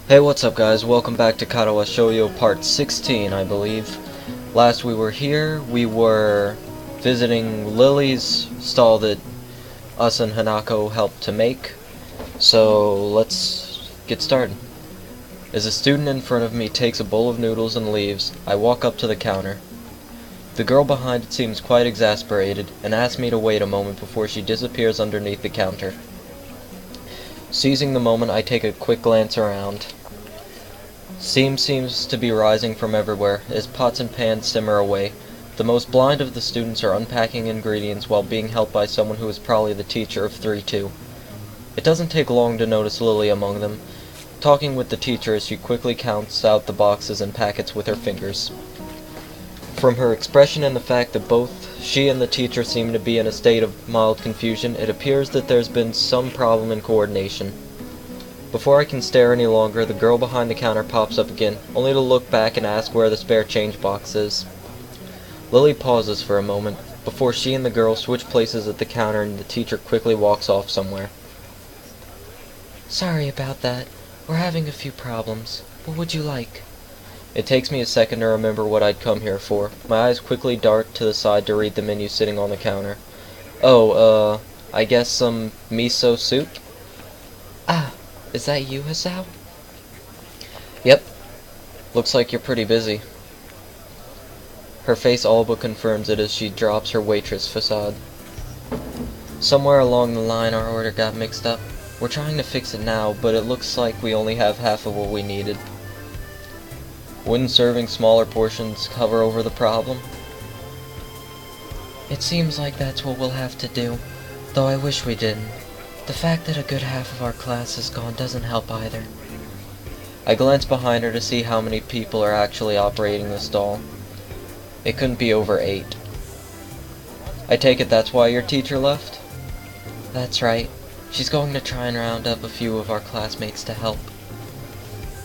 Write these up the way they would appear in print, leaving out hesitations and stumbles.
Hey, what's up guys? Welcome back to Katawa Shoujo part 16, I believe. Last we were here, we were visiting Lily's stall that us and Hanako helped to make. So, let's get started. As a student in front of me takes a bowl of noodles and leaves, I walk up to the counter. The girl behind it seems quite exasperated, and asks me to wait a moment before she disappears underneath the counter. Seizing the moment, I take a quick glance around. Steam seems to be rising from everywhere, as pots and pans simmer away. The most blind of the students are unpacking ingredients while being helped by someone who is probably the teacher of 3-2. It doesn't take long to notice Lily among them, talking with the teacher as she quickly counts out the boxes and packets with her fingers. From her expression and the fact that both she and the teacher seem to be in a state of mild confusion, it appears that there's been some problem in coordination. Before I can stare any longer, the girl behind the counter pops up again, only to look back and ask where the spare change box is. Lily pauses for a moment, before she and the girl switch places at the counter and the teacher quickly walks off somewhere. Sorry about that. We're having a few problems. What would you like? It takes me a second to remember what I'd come here for. My eyes quickly dart to the side to read the menu sitting on the counter. Oh, I guess some miso soup? Ah, is that you, Hisao? Yep. Looks like you're pretty busy. Her face all but confirms it as she drops her waitress facade. Somewhere along the line our order got mixed up. We're trying to fix it now, but it looks like we only have half of what we needed. Wouldn't serving smaller portions cover over the problem? It seems like that's what we'll have to do, though I wish we didn't. The fact that a good half of our class is gone doesn't help either. I glance behind her to see how many people are actually operating the stall. It couldn't be over 8. I take it that's why your teacher left? That's right. She's going to try and round up a few of our classmates to help.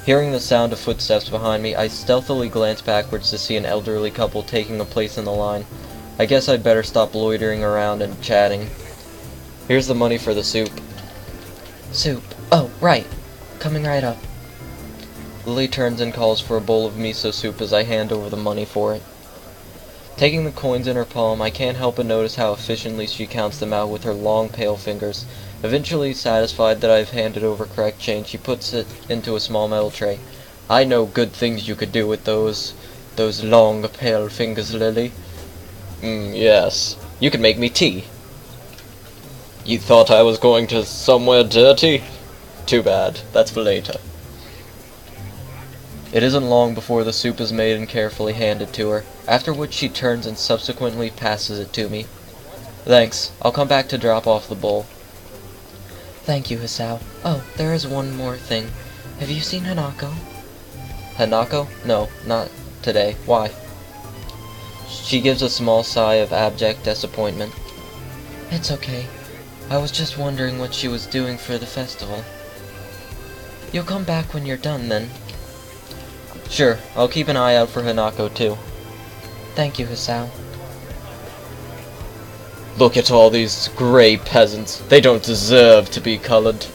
Hearing the sound of footsteps behind me, I stealthily glance backwards to see an elderly couple taking a place in the line. I guess I'd better stop loitering around and chatting. Here's the money for the soup. Soup. Oh, right. Coming right up. Lily turns and calls for a bowl of miso soup as I hand over the money for it. Taking the coins in her palm, I can't help but notice how efficiently she counts them out with her long, pale fingers. Eventually satisfied that I've handed over correct change, she puts it into a small metal tray. I know good things you could do with those long, pale fingers, Lily. Yes. You could make me tea. You thought I was going to somewhere dirty? Too bad. That's for later. It isn't long before the soup is made and carefully handed to her, after which she turns and subsequently passes it to me. Thanks. I'll come back to drop off the bowl. Thank you, Hisao. Oh, there is one more thing. Have you seen Hanako? Hanako? No, not today. Why? She gives a small sigh of abject disappointment. It's okay. I was just wondering what she was doing for the festival. You'll come back when you're done, then? Sure, I'll keep an eye out for Hanako, too. Thank you, Hisao. Look at all these gray peasants. They don't deserve to be colored.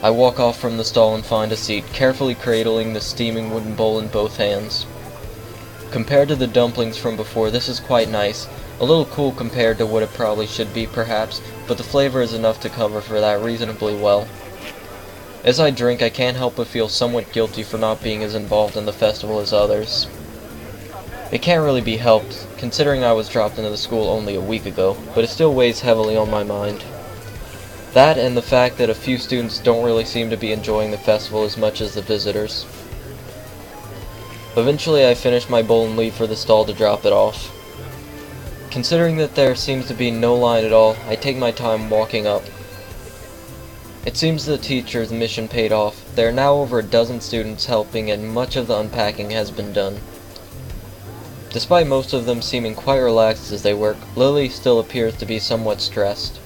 I walk off from the stall and find a seat, carefully cradling the steaming wooden bowl in both hands. Compared to the dumplings from before, this is quite nice. A little cool compared to what it probably should be, perhaps, but the flavor is enough to cover for that reasonably well. As I drink, I can't help but feel somewhat guilty for not being as involved in the festival as others. It can't really be helped, considering I was dropped into the school only a week ago, but it still weighs heavily on my mind. That and the fact that a few students don't really seem to be enjoying the festival as much as the visitors. Eventually I finish my bowl and leave for the stall to drop it off. Considering that there seems to be no line at all, I take my time walking up. It seems the teacher's mission paid off. There are now over a dozen students helping and much of the unpacking has been done. Despite most of them seeming quite relaxed as they work, Lily still appears to be somewhat stressed.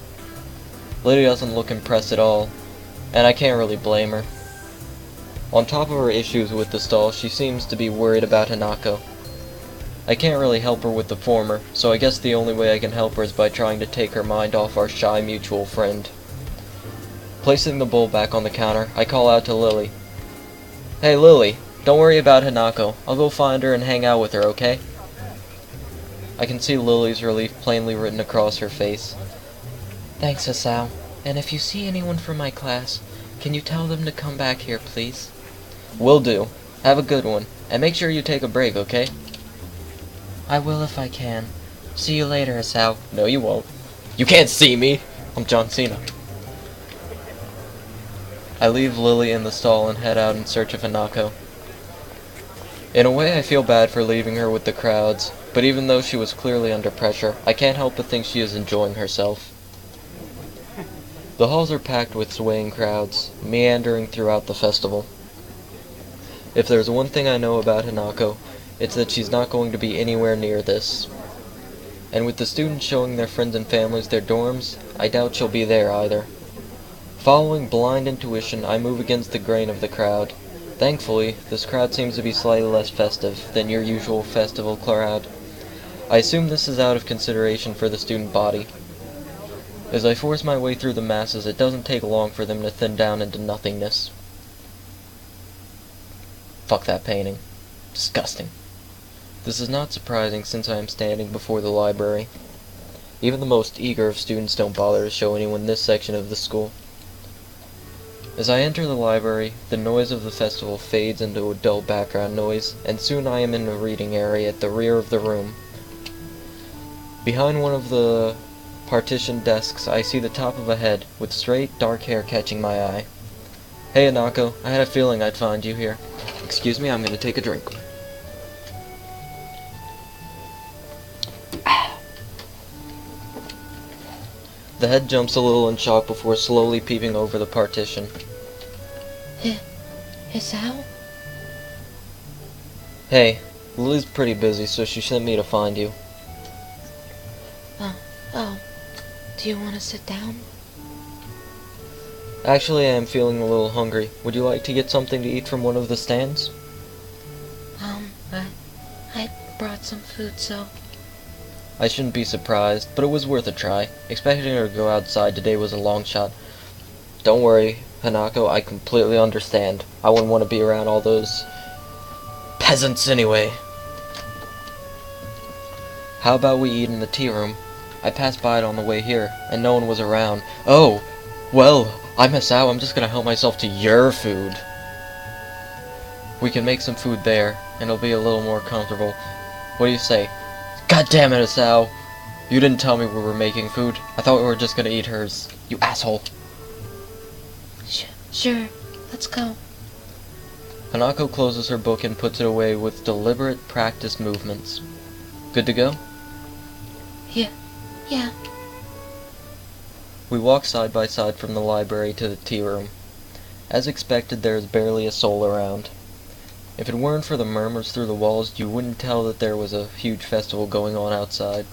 Lily doesn't look impressed at all, and I can't really blame her. On top of her issues with the stall, she seems to be worried about Hanako. I can't really help her with the former, so I guess the only way I can help her is by trying to take her mind off our shy mutual friend. Placing the bowl back on the counter, I call out to Lily. Hey, Lily, don't worry about Hanako. I'll go find her and hang out with her, okay? I can see Lily's relief plainly written across her face. Thanks, Hisao. And if you see anyone from my class, can you tell them to come back here, please? Will do. Have a good one. And make sure you take a break, okay? I will if I can. See you later, Hisao. No, you won't. You can't see me! I'm John Cena. I leave Lily in the stall and head out in search of Hanako. In a way, I feel bad for leaving her with the crowds, but even though she was clearly under pressure, I can't help but think she is enjoying herself. The halls are packed with swaying crowds, meandering throughout the festival. If there's one thing I know about Hanako, it's that she's not going to be anywhere near this. And with the students showing their friends and families their dorms, I doubt she'll be there either. Following blind intuition, I move against the grain of the crowd. Thankfully, this crowd seems to be slightly less festive than your usual festival crowd. I assume this is out of consideration for the student body. As I force my way through the masses, it doesn't take long for them to thin down into nothingness. Fuck that painting. Disgusting. This is not surprising since I am standing before the library. Even the most eager of students don't bother to show anyone this section of the school. As I enter the library, the noise of the festival fades into a dull background noise, and soon I am in a reading area at the rear of the room. Behind one of the partitioned desks, I see the top of a head, with straight, dark hair catching my eye. Hey, Hanako, I had a feeling I'd find you here. Excuse me, I'm gonna take a drink. The head jumps a little in shock before slowly peeping over the partition. Hisao? Hey, Lily's pretty busy, so she sent me to find you. Oh. Do you want to sit down? Actually, I am feeling a little hungry. Would you like to get something to eat from one of the stands? I brought some food, so... I shouldn't be surprised, but it was worth a try. Expecting her to go outside today was a long shot. Don't worry, Hanako, I completely understand. I wouldn't want to be around all those peasants anyway. How about we eat in the tea room? I passed by it on the way here, and no one was around. Oh, well, I'm Hisao. I'm just gonna help myself to your food. We can make some food there, and it'll be a little more comfortable. What do you say? God damn it, Hisao! You didn't tell me we were making food. I thought we were just gonna eat hers. You asshole. Sure. Let's go. Hanako closes her book and puts it away with deliberate, practiced movements. Good to go? Yeah. We walk side by side from the library to the tea room. As expected, there is barely a soul around. If it weren't for the murmurs through the walls, you wouldn't tell that there was a huge festival going on outside.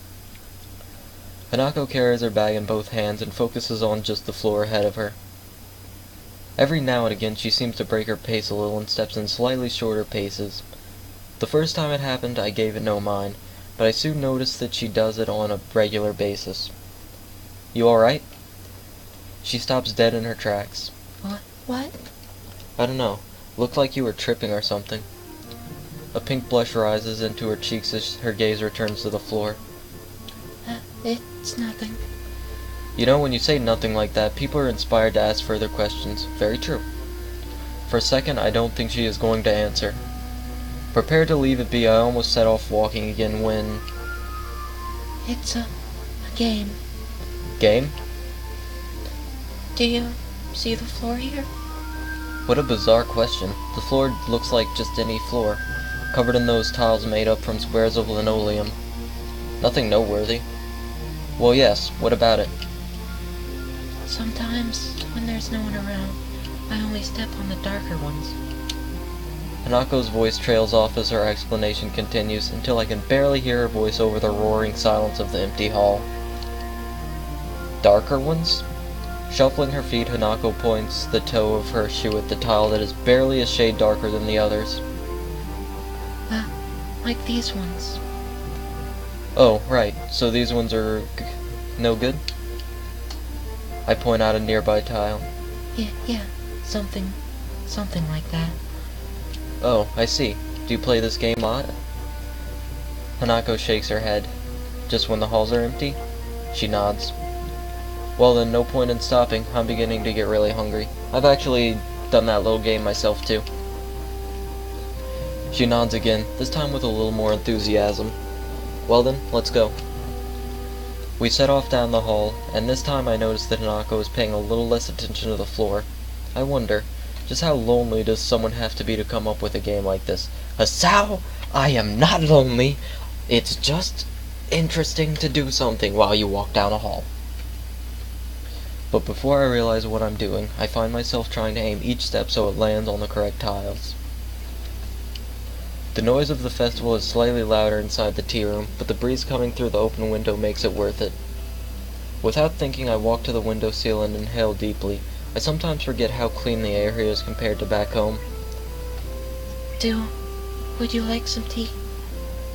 Hanako carries her bag in both hands and focuses on just the floor ahead of her. Every now and again she seems to break her pace a little and steps in slightly shorter paces. The first time it happened, I gave it no mind, but I soon noticed that she does it on a regular basis. You alright? She stops dead in her tracks. What? I don't know. Looked like you were tripping or something. A pink blush rises into her cheeks as her gaze returns to the floor. It's nothing. You know, when you say nothing like that, people are inspired to ask further questions. Very true. For a second, I don't think she is going to answer. Prepared to leave it be, I almost set off walking again when... It's a game. Game? Do you see the floor here? What a bizarre question. The floor looks like just any floor, covered in those tiles made up from squares of linoleum. Nothing noteworthy. Well, yes, what about it? Sometimes, when there's no one around, I only step on the darker ones. Hanako's voice trails off as her explanation continues, until I can barely hear her voice over the roaring silence of the empty hall. Darker ones? Shuffling her feet, Hanako points the toe of her shoe at the tile that is barely a shade darker than the others. Like these ones. Oh, right. So these ones are no good? I point out a nearby tile. Yeah, something like that. Oh, I see. Do you play this game a lot? Hanako shakes her head. Just when the halls are empty? She nods. Well then, no point in stopping. I'm beginning to get really hungry. I've actually done that little game myself too. She nods again, this time with a little more enthusiasm. Well then, let's go. We set off down the hall, and this time I noticed that Hanako is paying a little less attention to the floor. I wonder, just how lonely does someone have to be to come up with a game like this? Hisao, I am not lonely. It's just interesting to do something while you walk down a hall. But before I realize what I'm doing, I find myself trying to aim each step so it lands on the correct tiles. The noise of the festival is slightly louder inside the tea room, but the breeze coming through the open window makes it worth it. Without thinking, I walk to the windowsill and inhale deeply. I sometimes forget how clean the air here is compared to back home. Would you like some tea?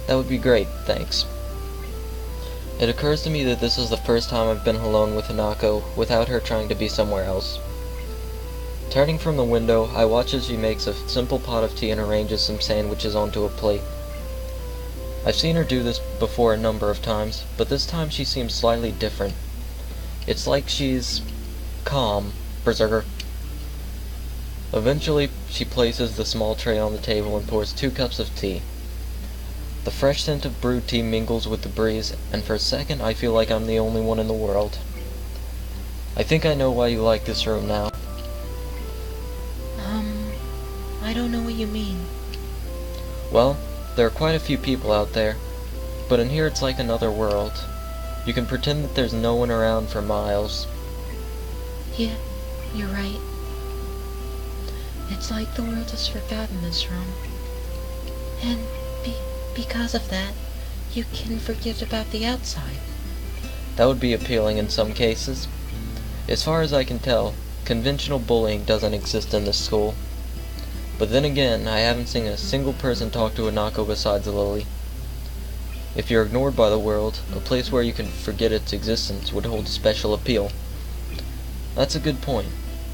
That would be great, thanks. It occurs to me that this is the first time I've been alone with Hanako without her trying to be somewhere else. Turning from the window, I watch as she makes a simple pot of tea and arranges some sandwiches onto a plate. I've seen her do this before a number of times, but this time she seems slightly different. It's like she's calm, berserker. Eventually, she places the small tray on the table and pours 2 cups of tea. The fresh scent of brewed tea mingles with the breeze, and for a second I feel like I'm the only one in the world. I think I know why you like this room now. I don't know what you mean. Well, there are quite a few people out there, but in here it's like another world. You can pretend that there's no one around for miles. Yeah, you're right. It's like the world has forgotten this room. And because of that, you can forget about the outside. That would be appealing in some cases. As far as I can tell, conventional bullying doesn't exist in this school. But then again, I haven't seen a single person talk to Hanako besides Lily. If you're ignored by the world, a place where you can forget its existence would hold special appeal. That's a good point.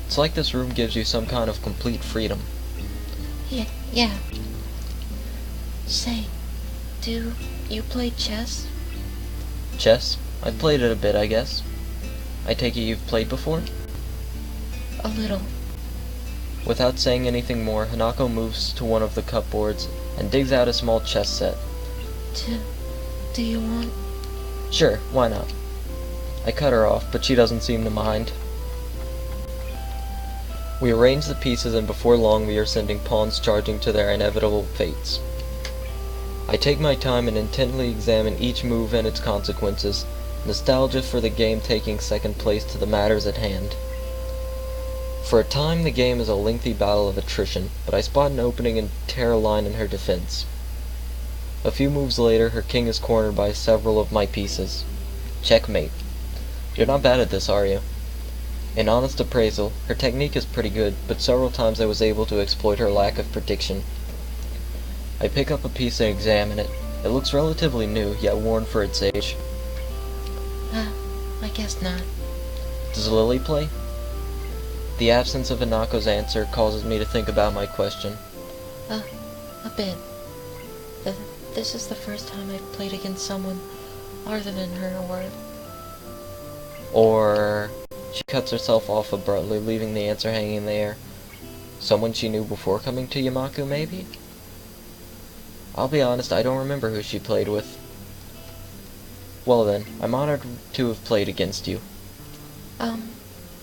It's like this room gives you some kind of complete freedom. Yeah. Say, do you play chess? Chess? I've played it a bit, I guess. I take it you've played before? A little. Without saying anything more, Hanako moves to one of the cupboards and digs out a small chess set. Do you want? Sure, why not? I cut her off, but she doesn't seem to mind. We arrange the pieces, and before long we are sending pawns charging to their inevitable fates. I take my time and intently examine each move and its consequences, nostalgia for the game taking second place to the matters at hand. For a time the game is a lengthy battle of attrition, but I spot an opening and tear a line in her defense. A few moves later, her king is cornered by several of my pieces. Checkmate. You're not bad at this, are you? In honest appraisal, her technique is pretty good, but several times I was able to exploit her lack of prediction. I pick up a piece and examine it. It looks relatively new, yet worn for its age. I guess not. Does Lily play? The absence of Hanako's answer causes me to think about my question. A bit. This is the first time I've played against someone other than her Or... She cuts herself off abruptly, leaving the answer hanging in the air. Someone she knew before coming to Yamaku, maybe? I'll be honest, I don't remember who she played with. Well then, I'm honored to have played against you.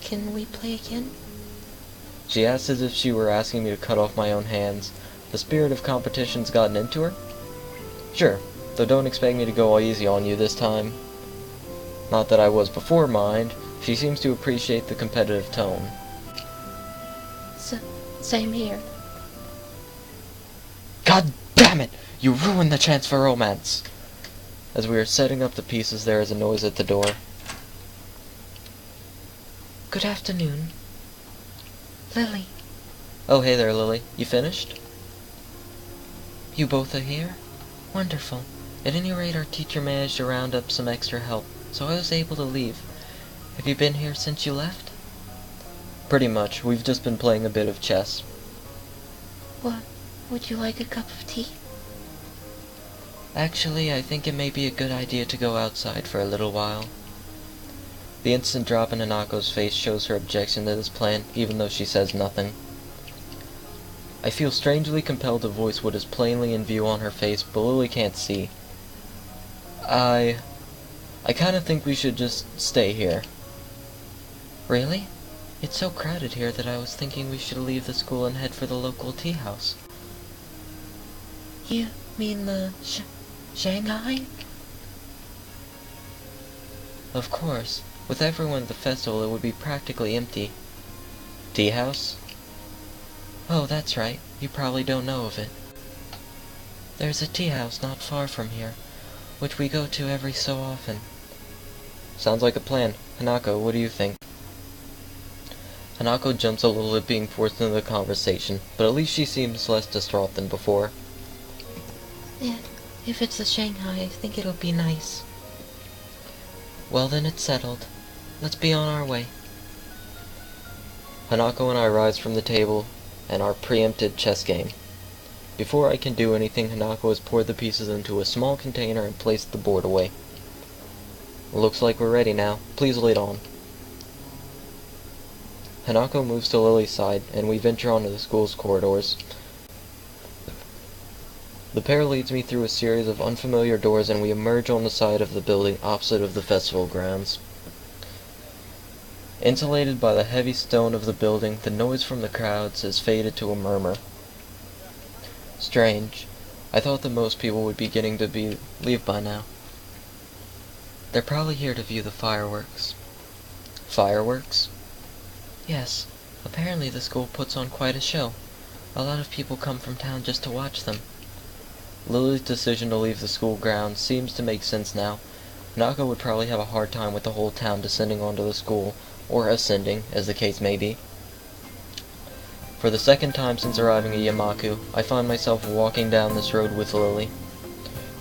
Can we play again? She asked as if she were asking me to cut off my own hands. The spirit of competition's gotten into her? Sure, though don't expect me to go all easy on you this time. Not that I was before, mind. She seems to appreciate the competitive tone. Same here. God damn it! You ruined the chance for romance! As we are setting up the pieces, there is a noise at the door. Good afternoon. Lily. Oh, hey there, Lily. You finished? You both are here? Wonderful. At any rate, our teacher managed to round up some extra help, so I was able to leave. Have you been here since you left? Pretty much. We've just been playing a bit of chess. Would you like a cup of tea? Actually, I think it may be a good idea to go outside for a little while. The instant drop in Hanako's face shows her objection to this plan, even though she says nothing. I feel strangely compelled to voice what is plainly in view on her face, but Lily can't see. I kinda think we should just stay here. Really? It's so crowded here that I was thinking we should leave the school and head for the local tea house. You mean the Shanghai? Of course. With everyone at the festival, it would be practically empty. Tea house? Oh, that's right. You probably don't know of it. There's a tea house not far from here, which we go to every so often. Sounds like a plan. Hanako, what do you think? Hanako jumps a little at being forced into the conversation, but at least she seems less distraught than before. Yeah, if it's the Shanghai, I think it'll be nice. Well then, it's settled. Let's be on our way. Hanako and I rise from the table and our preempted chess game. Before I can do anything, Hanako has poured the pieces into a small container and placed the board away. Looks like we're ready now. Please lead on. Hanako moves to Lily's side, and we venture onto the school's corridors. The pair leads me through a series of unfamiliar doors, and we emerge on the side of the building opposite of the festival grounds. Insulated by the heavy stone of the building, the noise from the crowds has faded to a murmur. Strange. I thought that most people would be getting to leave by now. They're probably here to view the fireworks. Fireworks? Yes. Apparently the school puts on quite a show. A lot of people come from town just to watch them. Lily's decision to leave the school grounds seems to make sense now. Hanako would probably have a hard time with the whole town descending onto the school, or ascending, as the case may be. For the second time since arriving at Yamaku, I find myself walking down this road with Lily.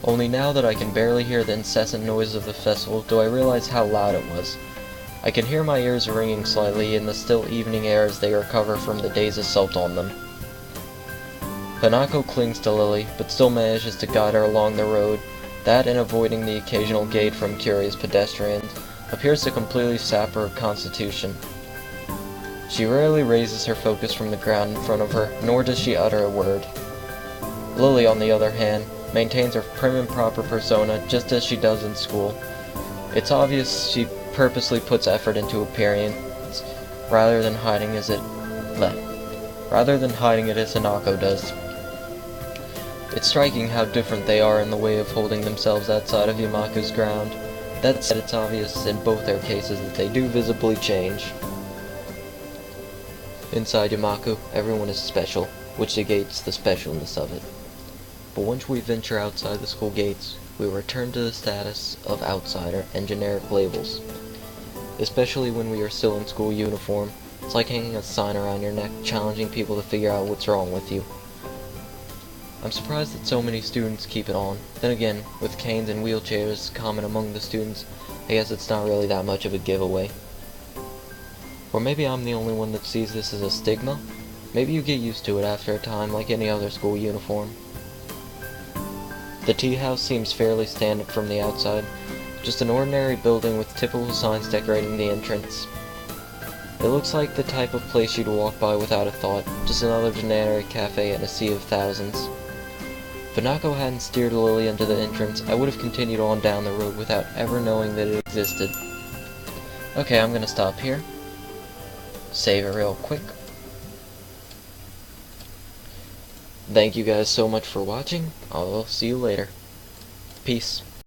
Only now that I can barely hear the incessant noise of the festival do I realize how loud it was. I can hear my ears ringing slightly in the still evening air as they recover from the day's assault on them. Hanako clings to Lily, but still manages to guide her along the road. That, and avoiding the occasional gate from curious pedestrians, appears to completely sap her constitution. She rarely raises her focus from the ground in front of her, nor does she utter a word. Lily, on the other hand, maintains her prim and proper persona just as she does in school. It's obvious she purposely puts effort into appearance, rather than hiding it as Hanako does. It's striking how different they are in the way of holding themselves outside of Yamaku's ground. That said, it's obvious in both their cases that they do visibly change. Inside Yamaku, everyone is special, which negates the specialness of it. But once we venture outside the school gates, we return to the status of outsider and generic labels. Especially when we are still in school uniform, it's like hanging a sign around your neck, challenging people to figure out what's wrong with you. I'm surprised that so many students keep it on. Then again, with canes and wheelchairs common among the students, I guess it's not really that much of a giveaway. Or maybe I'm the only one that sees this as a stigma? Maybe you get used to it after a time, like any other school uniform. The tea house seems fairly standard from the outside, just an ordinary building with typical signs decorating the entrance. It looks like the type of place you'd walk by without a thought, just another generic cafe in a sea of thousands. If Hanako hadn't steered Lily into the entrance, I would have continued on down the road without ever knowing that it existed. Okay, I'm gonna stop here. Save it real quick. Thank you guys so much for watching. I'll see you later. Peace.